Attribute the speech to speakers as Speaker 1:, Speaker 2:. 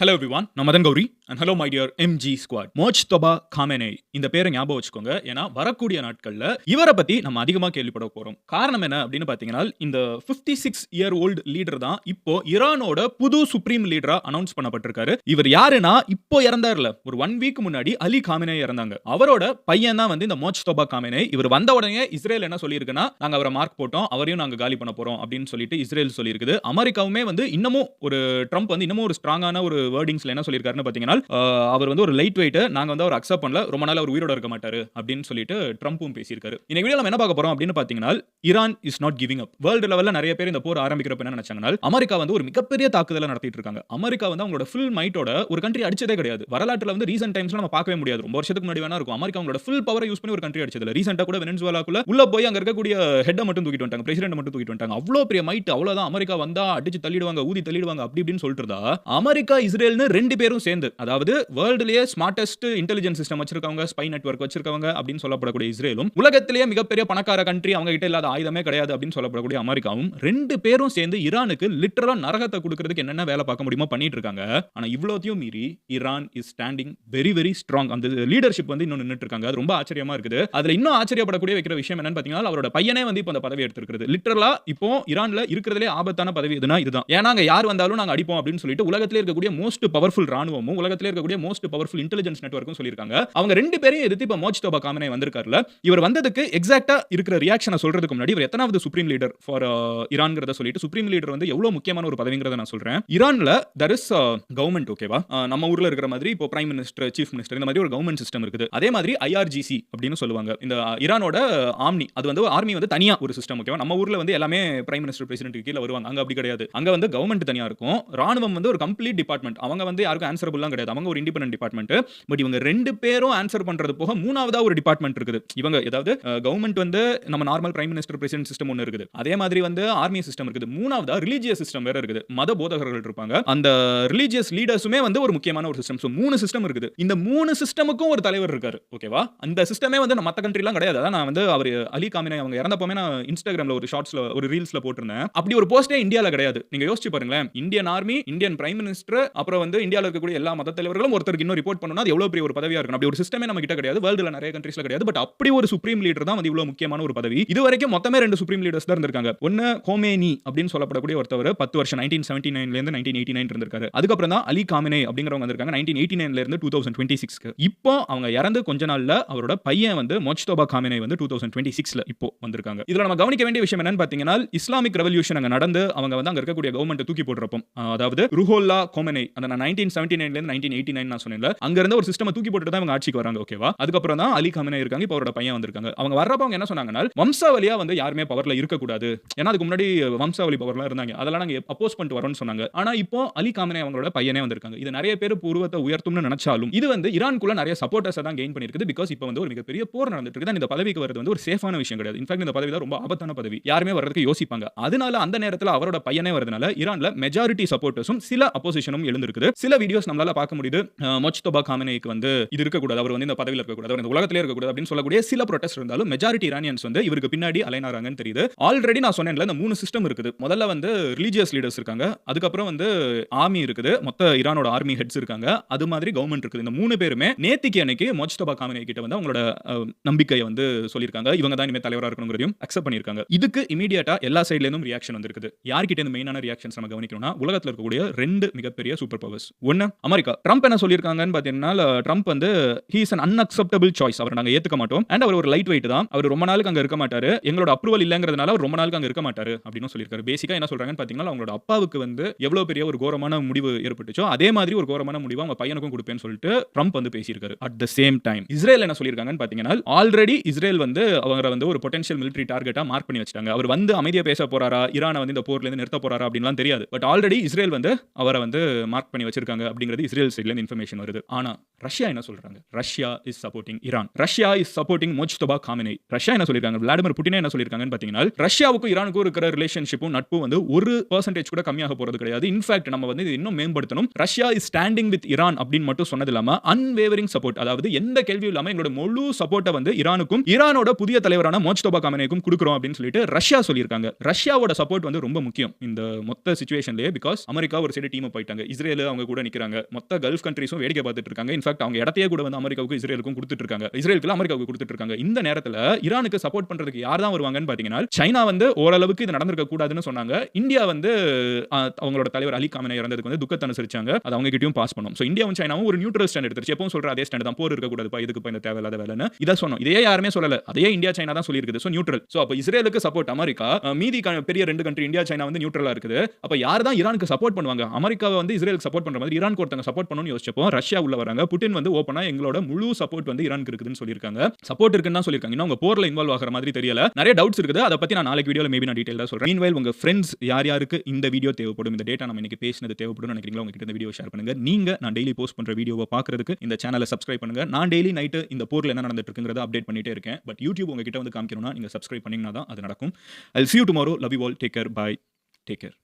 Speaker 1: Hello everyone, நான் Madan Gowri and hello my dear MG squad. Mojtaba Khamenei இந்த பேரை ஞாபகம் வச்சுக்கோங்க. ஏன்னா வரக்கூடிய நாட்கள்ல இவரை பத்தி நம்ம அதிகமா கேள்விப்பட போறோம். காரணம் என்ன அப்படின்னு பாத்தீங்கன்னா, இந்த 56 இயர் ஓல்டு லீடர் தான் இப்போ ஈரானோட புது சுப்ரீம் லீடரா அனௌன்ஸ் பண்ணப்பட்டிருக்காரு. இவர் யாருன்னா, இப்போ இறந்தார்ல ஒரு 1 வீக் முன்னாடி அலி காமெனே இறந்தாங்க. அவரோட பையன் தான் வந்து இந்த மோஜ்தபா காமெனே. இவர் வந்த உடனே இஸ்ரேல் என்ன சொல்லியிருக்குன்னா, நாங்க அவரை மார்க் போட்டோம், அவரையும் நாங்க காலி பண்ண போறோம் அப்படின்னு சொல்லிட்டு இஸ்ரேல் சொல்லியிருக்குது. அமெரிக்காவுமே வந்து இன்னமும் ஒரு ட்ரம்ப் வந்து இன்னமும் ஒரு ஸ்ட்ராங்கான ஒரு வேர்டிங்ஸ்ல என்ன சொல்லியிருக்காருன்னு பாத்தீங்கன்னா, அவர் வந்து ஒரு லைட் வெயிட், நாங்க வந்து அவர் அக்செப்ட் பண்ணல, ரொம்ப நாள் அவர் உயிரோட இருக்க மாட்டாரு அப்படின்னு சொல்லிட்டு ட்ரம்பும் பேசியிருக்காரு. இந்த வீடியோல நம்ம என்ன பார்க்க போறோம் அப்படின்னு பாத்தீங்கன்னா, Iran is not giving up. World லெவல்ல நிறைய பேர் இந்த போர் ஆரம்பிக்கிறப்ப என்ன நினைச்சாங்கன்னா, அமெரிக்கா வந்து ஒரு மிகப்பெரிய தாக்குதலை நடத்திட்டு இருக்காங்க. அமெரிக்கா வந்து அவங்களோட ஃபுல் மைட்டோட ஒரு கண்ட்ரி அடிச்சதே கிடையாது. வரலாற்றுல வந்து ரீசன்ட் டைம்ஸ்ல நம்ம பார்க்கவே முடியாது. ரொம்ப வருஷத்துக்கு முன்னாடி வேணா இருக்கும். அமெரிக்கா அவங்களோட ஃபுல் பவரை யூஸ் பண்ணி ஒரு கண்ட்ரி அடிச்சது இல்ல. ரீசெண்டா கூட வெனிசுவேலாக்குள்ள உள்ள போய் அங்க இருக்கக்கூடிய ஹெட்ட மட்டும் தூக்கிட்டு வந்துட்டாங்க, பிரசிடென்ட் மட்டும் தூக்கிட்டு வந்துட்டாங்க. அவ்வளோ பெரிய மைட், அவ்வளவுதான். அமெரிக்கா வந்தா அடிச்சு தள்ளிடுவாங்க, ஊதி தள்ளிடுவாங்க அப்படி இப்படின்னு சொல்லிட்டு இருந்தா, அமெரிக்கா இஸ்ரேல்னு ரெண்டு பேரும் சேர்ந்து, அதாவது வேர்ல்டுலயே ஸ்மார்ட்டஸ்ட் இன்டெலிஜென்ஸ் சிஸ்டம் வச்சிருக்கவங்க, ஸ்பை நெட்வொர்க் வச்சிருக்கவங்க அப்படின்னு சொல்லப்படக்கூடிய இஸ்ரேலும், உலகத்திலேயே மிகப்பெரிய பணக்கார கண்ட்ரி, அவங்க கிட்ட இல்லாத ஆயுதமே கிடையாது அப்படின்னு சொல்லப்படக்கூடிய அமெரிக்காவும், ரெண்டு பேரும் சேர்ந்து ஈரானுக்கு லிட்டரலா நரகத்தை கொடுக்கிறதுக்கு என்னென்ன வேலை பார்க்க முடியுமோ பண்ணிட்டு இருக்காங்க. ஆனா இவ்வளோத்தையும் மீறி Iran is standing very very strong. அந்த லீடர்ஷிப் வந்து இன்னும் நின்னுட்டு இருக்காங்க. அது ரொம்ப ஆச்சரியமா இருக்குது. அதுல இன்னும் ஆச்சரியப்படக்கூடிய வைக்கிற விஷயம் என்னன்னு பாத்தீங்கன்னா, அவரோட பையனே வந்து இப்போ அந்த பதவி எடுத்திருக்கிறது. லிட்டரலா இப்போ ஈரான்ல இருக்கிறதுலே ஆபத்தான பதவி எதுனா இதுதான். ஏன்னா அங்க யார் வந்தாலும் நாங்க அடிப்போம் அப்படின்னு சொல்லிட்டு உலகத்திலே இருக்கக்கூடிய மோஸ்ட் பவர்ஃபுல் ராணுவமும், உலகத்திலே இருக்கக்கூடிய மோஸ்ட் பவர்ஃபுல் இன்டெலிஜென்ஸ் நெட்வொர்க்கும் சொல்லியிருக்காங்க. அவங்க ரெண்டு பேரையும் எதிர்த்து இப்போ மோஜ்தபா காமெனே வந்திருக்காருல, இவர் வந்ததுக்கு எக்ஸாக்ட்டா இருக்கிற ரியாக்ஷனை சொல்றதுக்கு முன்னாடி, இவர் எத்தனாவது சுப்ரீம் லீடர் ஃபார் ஈரான்ங்கறத சொல்லிட்டு, சுப்ரீம் லீடர் வந்து எவ்வளவு முக்கியமான ஒரு பதவிங்கறத நான் சொல்றேன். ஈரான்ல there is கவர்மெண்ட், ஓகேவா? நம்ம ஊர்ல இருக்கிற மாதிரி இப்போ பிரைம் மினிஸ்டர், சீஃப் மினிஸ்டர், இந்த மாதிரி ஒரு கவர்மெண்ட் சிஸ்டம் இருக்குது. அதே மாதிரி ஐஆர்ஜிசி அப்படின்னு சொல்லுவாங்க. இந்த ஈரானோட ஆர்மி, அது வந்து ஆர்மி வந்து தனியா ஒரு சிஸ்டம், ஓகேவா? நம்ம ஊர்ல வந்து எல்லாமே பிரைம் மினிஸ்டர், பிரசிடென்ட் கீழ வருவாங்க. அங்க அப்படி கிடையாது. அங்க வந்து கவர்மெண்ட் தனியா இருக்கும். ராணுவம் வந்து ஒரு கம்ப்ளீட் டிபார்ட்மெண்ட். அவங்க வந்து யாருக்கும் ஆன்சரபிள்லாம் கிடையாது. அவங்க ஒரு இண்டிபெண்டன்ட் டிபார்ட்மெண்ட். பட் இவங்க ரெண்டு பேரும் ஆன்சர் பண்றது போக மூணாவதா ஒரு டிபார்ட்மெண்ட் இருக்குது. இவங்க ஏதாவது கவர்மெண்ட் வந்து நம்ம normal prime minister, president system ஒன்னு இருக்குது. அதே மாதிரி வந்து ஆர்மி சிஸ்டம் இருக்குது. மூணாவதா ரிலிஜியஸ் சிஸ்டம் வேற இருக்குது. மத போதகர்கள் இருப்பாங்க. அந்த ரிலிஜியஸ் லீடர்ஸுமே வந்து ஒரு முக்கியமான ஒரு சிஸ்டம். சோ மூணு சிஸ்டம் இருக்குது. இந்த மூணு சிஸ்டமுக்கும் ஒரு தலைவர் இருக்காரு, ஓகேவா? அந்த சிஸ்டமே வந்து மத்த கண்ட்ரிலாம் கிடையாது. அதான் நான் வந்து அவர் அலி காமெனே அவங்க இறந்தப்பமே நான் இன்ஸ்டாகிராம்ல ஒரு ஷார்ட்ஸ்ல ஒரு ரீல்ஸ்ல போட்டிருந்தேன். அப்படி ஒரு போஸ்டே இந்தியால கிடையாது. நீங்க யோசிச்சு பாருங்களேன். Indian army, Indian prime minister, அப்புறம் வந்து இந்தியால இருக்கக்கூடிய எல்லா மத தலைவர்களும் ஒருத்தருக்கு இன்னும் ரிப்போர்ட் பண்ணனும். அது எவ்வளவு பெரிய ஒரு பதவியா இருக்கும். அப்படி ஒரு சிஸ்டமே நம்ம கிட்ட கிடையாது. வேர்ல்டுல நிறைய கண்ட்ரீஸ்ல கிடையாது. பட் அப்படி ஒரு சுப்ரீம் லீடர் தான் வந்து இவ்வளவு முக்கியமான ஒரு பதவி. இதுவரைக்கும் மொத்தமே ரெண்டு சுப்ரீம் லீடர்ஸ் தான் இருந்திருக்காங்க. ஒன்னு கோமேனி அப்படின்னு சொல்லப்படக்கூடிய ஒருத்தவர் 10 வருஷம் 1979ல இருந்து 1989 இருந்திருக்காரு. அதுக்கப்புறம் தான் அலி காமெனே அப்படிங்கறவங்க வந்திருக்காங்க 1989ல இருந்து 2026க்கு. இப்போ அவங்க இறந்து கொஞ்ச நாள்ல அவரோட பையன் வந்து மோஜ்தபா காமெனே வந்து 2026ல இப்போ வந்திருக்காங்க. இதுல நம்ம கவனிக்க வேண்டிய விஷயம் என்னன்னு பாத்தீங்கன்னா, இஸ்லாமிக் ரெவல்யூஷன் அங்க நடந்து அவங்க வந்து அங்க இருக்கக்கூடிய கவர்மெண்ட் தூக்கி போடுறப்போ, அதாவது ருஹோல்லா கோமெனே, அந்த 1979ல இருந்து 1989 நான் சொன்னேன்ல, அங்க இருந்த ஒரு சிஸ்டம் தூக்கி போட்டுட்டு தான் அவங்க ஆட்சிக்கு வராங்க, ஓகேவா? அதுக்கப்புறம் தான் அலி காமெனே இருக்காங்க. இப்போ அவரோட பையன் வந்திருக்காங்க. அவங்க வர்றப்ப அவங்க என்ன சொன்னாங்கன்னா, வம்சாவளியா வந்து யாருமே பவர்ல இருக்க கூடாது. ஏன்னா அதுக்கு முன்னாடி வம்சாவளி பவர்லாம் இருந்தாங்க. அதெல்லாம் நாங்க அப்போஸ் பண்ணிட்டு வரோம்னு சொன்னாங்க. ஆனா இப்போ அலி காமெனே அவங்களோட பையனே வந்திருக்காங்க. இது நிறைய பேர் உருவத்தை உயர்த்தும்னு நினைச்சாலும் இது வந்து ஈரானுக்குள்ள நிறைய சப்போர்ட்டர்ஸ் தான் கெயின் பண்ணிருக்குது. பிகாஸ் இப்போ வந்து ஒரு மிகப்பெரிய போர் நடந்துட்டு இருக்கு. இந்த பதவிக்கு வரது வந்து ஒரு சேஃபான விஷயம் கிடையாது. இன்ஃபேக்ட் இந்த பதவி தான் ரொம்ப ஆபத்தான பதவி. யாருமே வரதுக்கு யோசிப்பாங்க. அதனால அந்த நேரத்துல அவரோட பையனே வரதுனால ஈரான்ல மெஜாரிட்டி சப்போர்ட்டர்ஸும் சில அப்போசிஷனும் எழுந்திருக்குது. சில வீடியோஸ் நம்மளால பார்க்க முடியுது. மோஜ்தபா காமெனேக்கு வந்து இது இருக்க கூடாது, அவர் வந்து இந்த பதவியில இருக்க கூடாது, அவர் இந்த உலகத்திலே இருக்க கூடாது அப்படின்னு சொல்லக்கூடிய சில ப்ரொடெஸ்ட் இருந்தாலும் மெஜாரிட்டி ஈரானியன்ஸ் வந்து இவருக்கு பின்னாடி அலைனாராங்கன்னு தெரியுது. ஆல்ரெடி நான் சொன்னேன்ல, இந்த மூணு சிஸ்டம் இருக்குது. முதல்ல வந்து ரிலிஜியஸ் லீடர்ஸ் இருக்காங்க. அதுக்கப்புறம் வந்து ஆர்மி இருக்குது. மொத்த ஈரானோட ஆர்மி ஹெட்ஸ் இருக்காங்க. அது மாதிரி கவர்மெண்ட் இருக்குது. இந்த மூணு பேருமே நேத்திக்கு அன்னைக்கு மோஜ்தபா காமெனே கிட்ட வந்து அவங்களோட நம்பிக்கையை வந்து சொல்லியிருக்காங்க. இவங்க தான் இனிமே தலைவரா இருக்கணும்ங்கறதையும் அக்செப்ட் பண்ணிருக்காங்க. இதுக்கு இமிடியேட்டா எல்லா சைடுல இருந்தும் ரியாக்ஷன் வந்திருக்குது. யார்கிட்ட இருந்து மெயினான ரியாக்ஷன்ஸ் நம்ம கவனிக்கணும்னா, உலகத்துல இருக்கக்கூடிய ரெண்டு மிகப்பெரிய சூப்பர் பவர்ஸ். ஒன்னு அமெரிக்கா. ட்ரம்ப் என்ன சொல்லியிருக்காங்கன்னு பாத்தீங்கன்னா, ட்ரம்ப் வந்து he is an unacceptable choice. அவரை நாங்க ஏத்துக்க மாட்டோம். அண்ட் அவர் ஒரு லைட் வெயிட் தான். அவர் ரொம்ப நாளுக்கு அங்க இருக்க மாட்டாரு. எங்களோட அப்ரூவல் இல்லங்கிறதுனால அவர் ரொம்ப நாளுக்கு அங்க இருக்க மாட்டாரு அப்படின்னு சொல்லியிருக்காரு. பேசிக்கா என்ன சொல்றாங்கன்னு பாத்தீங்கன்னா, அவங்களோட அப்பாவுக்கு வந்து எவ்வளவு பெரிய ஒரு கோரமான முடிவு ஏற்பட்டுச்சோ அதே மாதிரி ஒரு கோரமான முடிவு அவங்க பையனுக்கும் கொடுப்பேன்னு சொல்லிட்டு ட்ரம்ப் வந்து பேசியிருக்காரு. At the same time Israel என்ன சொல்லியிருக்காங்கன்னு பாத்தீங்கன்னா, ஆல்ரெடி இஸ்ரேல் வந்து அவரை வந்து ஒரு பொட்டன்ஷியல் மிலிட்டரி டார்கெட்டா மார்க் பண்ணி வச்சிட்டாங்க. அவர் வந்து அமைதியா பேச போறாரா, ஈரானை வந்து இந்த போர்ல இருந்து நிறுத்த போறாரா அப்படின்லாம் தெரியாது. பட் ஆல்ரெடி இஸ்ரேல் வந்து அவரை வந்து மார்க் பண்ணி வச்சிருக்காங்க அப்படிங்கிறது இஸ்ரேல் இஸ்ரேல் சைடுல இருந்து இன்ஃபர்மேஷன் வருது. ஆனா ரஷ்யா என்ன சொல்றாங்க? Russia is supporting Iran. Russia is supporting Mojtaba Khamenei. Russia என்ன சொல்லிருக்காங்க? விளாடிமிர் புட்டின் என்ன சொல்லிருக்காங்கன்னு பாத்தீங்கன்னா, ரஷ்யாவுக்கும் ஈரானுக்கும் இருக்கிற ரிலேஷன்ஷிப்பும் நட்பும் வந்து 1% கூட கம்மியாக போறது கிடையாது. இன்ஃபேக்ட் நம்ம வந்து இது இன்னும் மேம்படுத்தணும். Russia is standing with Iran அப்படின்னு மட்டும் சொன்னது இல்லாம அன்வேவரிங் சப்போர்ட், அதாவது எந்த கேள்வியும் இல்லாம எங்களோட முழு சப்போர்ட்டை வந்து ஈரானுக்கும் ஈரானோட புதிய தலைவரான முஜ்தபா காமெனிக்கும் கொடுக்குறோம் அப்படின்னு சொல்லிட்டு ரஷ்யா சொல்லியிருக்காங்க. ரஷ்யாவோட சப்போர்ட் வந்து ரொம்ப முக்கியம் இந்த மொத்த சிச்சுவேஷன்லயே. பிகாஸ் அமெரிக்கா ஒரு சைடு டீம் போயிட்டாங்க, இஸ்ரேல் அவங்க கூட நிக்கிறாங்க, மொத்த கல்ஃப் கண்ட்ரீஸும் வேடிக்கை பார்த்துட்டு இருக்காங்க. இன்ஃபேக்ட் அவங்க இடத்தையே கூட வந்து அமெரிக்காவுக்கும் இஸ்ரேலுக்கும் கொடுத்துட்டு இருக்காங்க, இஸ்ரேலுக்கு அமெரிக்காவுக்கு கொடுத்துட்டு இருக்காங்க. இந்த நேரத்துல ஈரானுக்கு சப்போர்ட் பண்றதுக்கு யார் தான் வருவாங்கன்னு பாத்தீங்கன்னா, சைனா வந்து ஓரளவுக்கு இது நடந்திருக்க கூடாதுன்னு சொன்னாங்க. இந்தியா வந்து அவங்களோட தலைவர் அலி காமெனி இறந்ததுக்கு வந்து துக்கத்தை அனுசரிச்சாங்க, அது அவங்க கிட்டயும் பாஸ் பண்ணோம். சோ இந்தியாவும் சைனாவும் ஒரு நியூட்ரல் ஸ்டாண்ட் எடுத்துச்சு. எப்பவும் சொல்ற அதே ஸ்டாண்ட் தான், போர் இருக்க கூடாதுப்பா, இதுக்கு இந்த தேவையில்லாத வேலைன்னு இத சொன்னோம். இதையே யாருமே சொல்லல, அதையே இந்தியா சைனா தான் சொல்லியிருக்குது. So neutral. சோ அப்ப இஸ்ரேலுக்கு சப்போர்ட் அமெரிக்கா, மீதி பெரிய 2 கண்ட்ரி இந்தியா சைனா வந்து நியூட்ரலா இருக்குது. அப்ப யார் தான் ஈரானுக்கு சப்போர்ட் பண்ணுவாங்க? அமெரிக்காவை வந்து இஸ்ரேலுக்கு சப்போர்ட் பண்ற மாதிரி ஈரானுக்கு ஒருத்தங்க சப்போர்ட் பண்ணணும்னு யோசிச்சப்போ ரஷ்யா உள்ள வராங்க. புட்டின் வந்து ஓபனா எங்களோட முழு சப்போர்ட் வந்து ஈரானுக்கு இருக்குதுன்னு சொல்லிருக்காங்க. சப்போர்ட் இருக்குன்னு தான் சொல்லிருக்காங்க. இன்னும் அவங்க போர்ல இன்வால்வ் ஆகிற மாதிரி தெரியல. நிறைய டவுட்ஸ் இருக்குது. அத பத்தி நான் நாளைக்கு வீடியோல மேபி நான் டீடைலா சொல்றேன். மீன்வைல் உங்க ஃப்ரெண்ட்ஸ் யார் யாருக்கு இந்த வீடியோ தேவைப்படும், இந்த டேட்டா நம்ம இன்னைக்கு பேசினது தேவைப்படும் நினைக்கிறீங்களோ அவங்க கிட்ட இந்த வீடியோ ஷேர் பண்ணுங்க. நீங்க நான் டெய்லி போஸ்ட் பண்ற வீடியோவை பார்க்கிறதுக்கு இந்த சேனலை சப்ஸ்கிரைப் பண்ணுங்க. நான் டெய்லி நைட் இந்த போர்ல என்ன நடந்துட்டு இருக்குங்கிறத அப்டேட் பண்ணிட்டே இருக்கேன். பட் யூடியூப் உங்ககிட்ட வந்து காமிக்கணும்னா நீங்க சப்ஸ்கிரைப் பண்ணீங்கன்னா தான் அது நடக்கும். I'll see you tomorrow. Love you all. Take care. Bye. Take care.